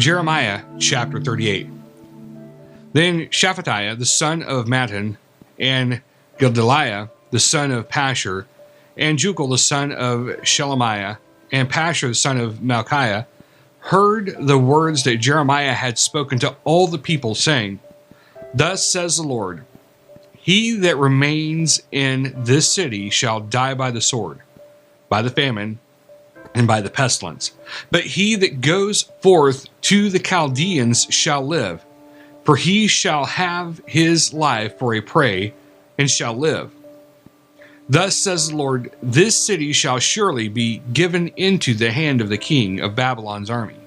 Jeremiah chapter 38. Then Shephatiah the son of Mattan, and Gedaliah the son of Pashur, and Jucal the son of Shelemiah, and Pashur the son of Malchiah, heard the words that Jeremiah had spoken to all the people, saying, Thus says the Lord, He that remains in this city shall die by the sword, by the famine, and by the pestilence. But he that goes forth to the Chaldeans shall live, for he shall have his life for a prey, and shall live. Thus says the Lord, This city shall surely be given into the hand of the king of Babylon's army,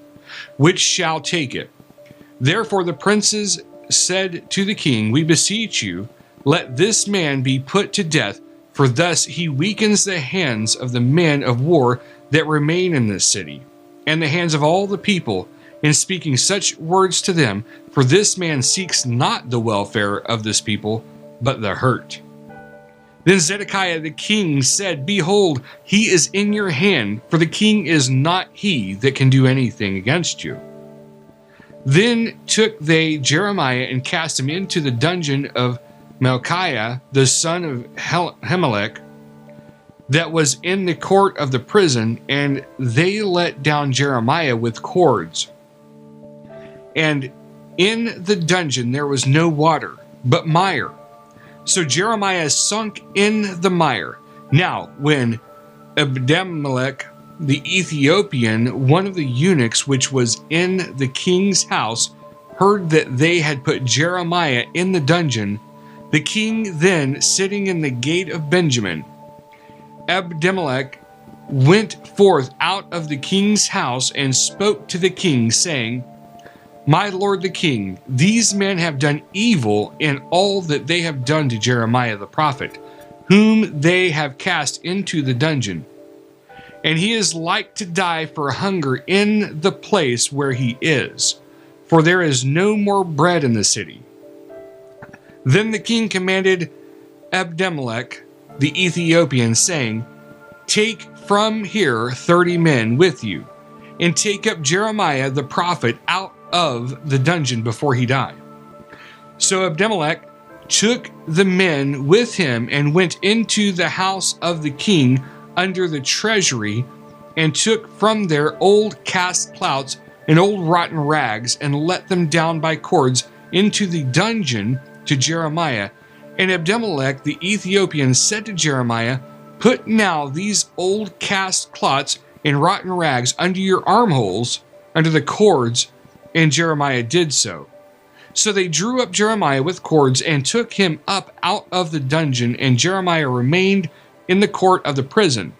which shall take it. Therefore the princes said to the king, We beseech you, let this man be put to death, for thus he weakens the hands of the men of war that remain in this city, and the hands of all the people, in speaking such words to them, for this man seeks not the welfare of this people, but the hurt. Then Zedekiah the king said, Behold, he is in your hand, for the king is not he that can do anything against you. Then took they Jeremiah and cast him into the dungeon of Malchiah the son of Hemelech, that was in the court of the prison, and they let down Jeremiah with cords. And in the dungeon there was no water, but mire. So Jeremiah sunk in the mire. Now, when Ebed-melech the Ethiopian, one of the eunuchs which was in the king's house, heard that they had put Jeremiah in the dungeon, the king then sitting in the gate of Benjamin, Ebed-melech went forth out of the king's house and spoke to the king, saying, My lord the king, these men have done evil in all that they have done to Jeremiah the prophet, whom they have cast into the dungeon. And he is like to die for hunger in the place where he is, for there is no more bread in the city. Then the king commanded Ebed-melech the Ethiopian, saying, Take from here 30 men with you, and take up Jeremiah the prophet out of the dungeon before he die. So Ebed-melech took the men with him and went into the house of the king under the treasury, and took from there old cast clouts and old rotten rags, and let them down by cords into the dungeon to Jeremiah. And Ebed-melech the Ethiopian said to Jeremiah, Put now these old cast clots and rotten rags under your armholes, under the cords. And Jeremiah did so. So they drew up Jeremiah with cords and took him up out of the dungeon, and Jeremiah remained in the court of the prison.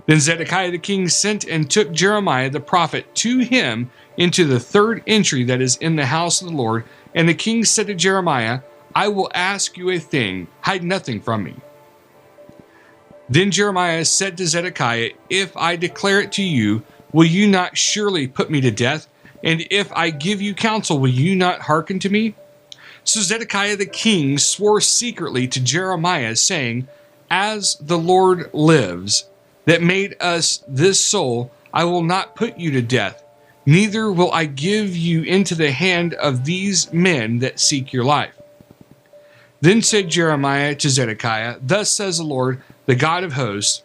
Then Zedekiah the king sent and took Jeremiah the prophet to him into the third entry that is in the house of the Lord. And the king said to Jeremiah, I will ask you a thing, hide nothing from me. Then Jeremiah said to Zedekiah, If I declare it to you, will you not surely put me to death? And if I give you counsel, will you not hearken to me? So Zedekiah the king swore secretly to Jeremiah, saying, As the Lord lives, that made us this soul, I will not put you to death, neither will I give you into the hand of these men that seek your life. Then said Jeremiah to Zedekiah, Thus says the Lord, the God of hosts,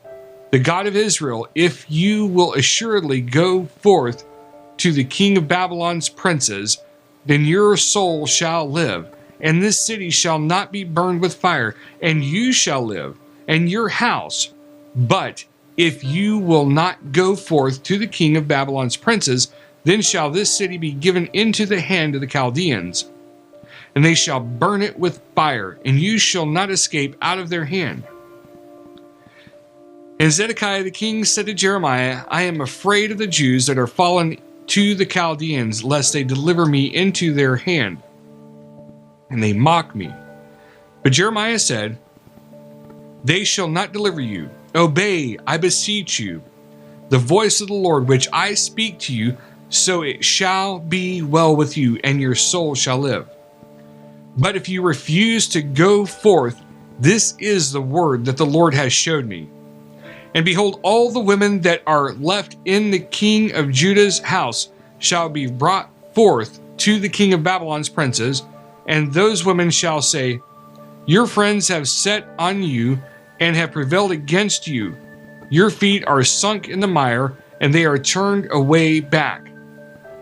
the God of Israel, if you will assuredly go forth to the king of Babylon's princes, then your soul shall live, and this city shall not be burned with fire, and you shall live, and your house. But if you will not go forth to the king of Babylon's princes, then shall this city be given into the hand of the Chaldeans, and they shall burn it with fire, and you shall not escape out of their hand. And Zedekiah the king said to Jeremiah, I am afraid of the Jews that are fallen to the Chaldeans, lest they deliver me into their hand, and they mock me. But Jeremiah said, They shall not deliver you. Obey, I beseech you, the voice of the Lord which I speak to you, so it shall be well with you, and your soul shall live. But if you refuse to go forth, this is the word that the Lord has showed me. And behold, all the women that are left in the king of Judah's house, shall be brought forth to the king of Babylon's princes, and those women shall say, Your friends have set on you and have prevailed against you. Your feet are sunk in the mire, and they are turned away back.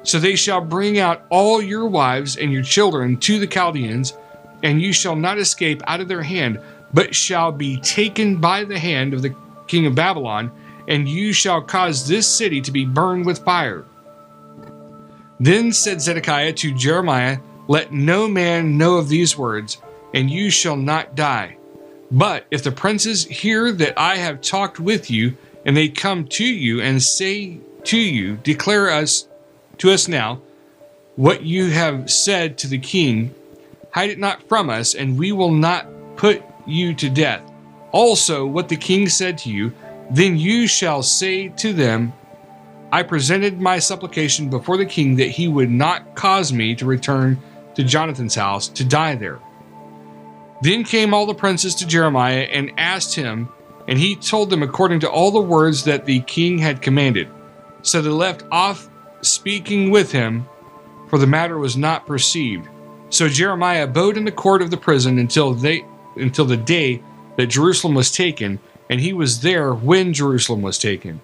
So they shall bring out all your wives and your children to the Chaldeans, and you shall not escape out of their hand, but shall be taken by the hand of the king of Babylon, and you shall cause this city to be burned with fire. Then said Zedekiah to Jeremiah, Let no man know of these words, and you shall not die. But if the princes hear that I have talked with you, and they come to you and say to you, Declare to us now what you have said to the king, hide it not from us, and we will not put you to death. Also what the king said to you, then you shall say to them, I presented my supplication before the king that he would not cause me to return to Jonathan's house to die there. Then came all the princes to Jeremiah and asked him, and he told them according to all the words that the king had commanded. So they left off speaking with him, for the matter was not perceived. So Jeremiah abode in the court of the prison until the day that Jerusalem was taken, and he was there when Jerusalem was taken.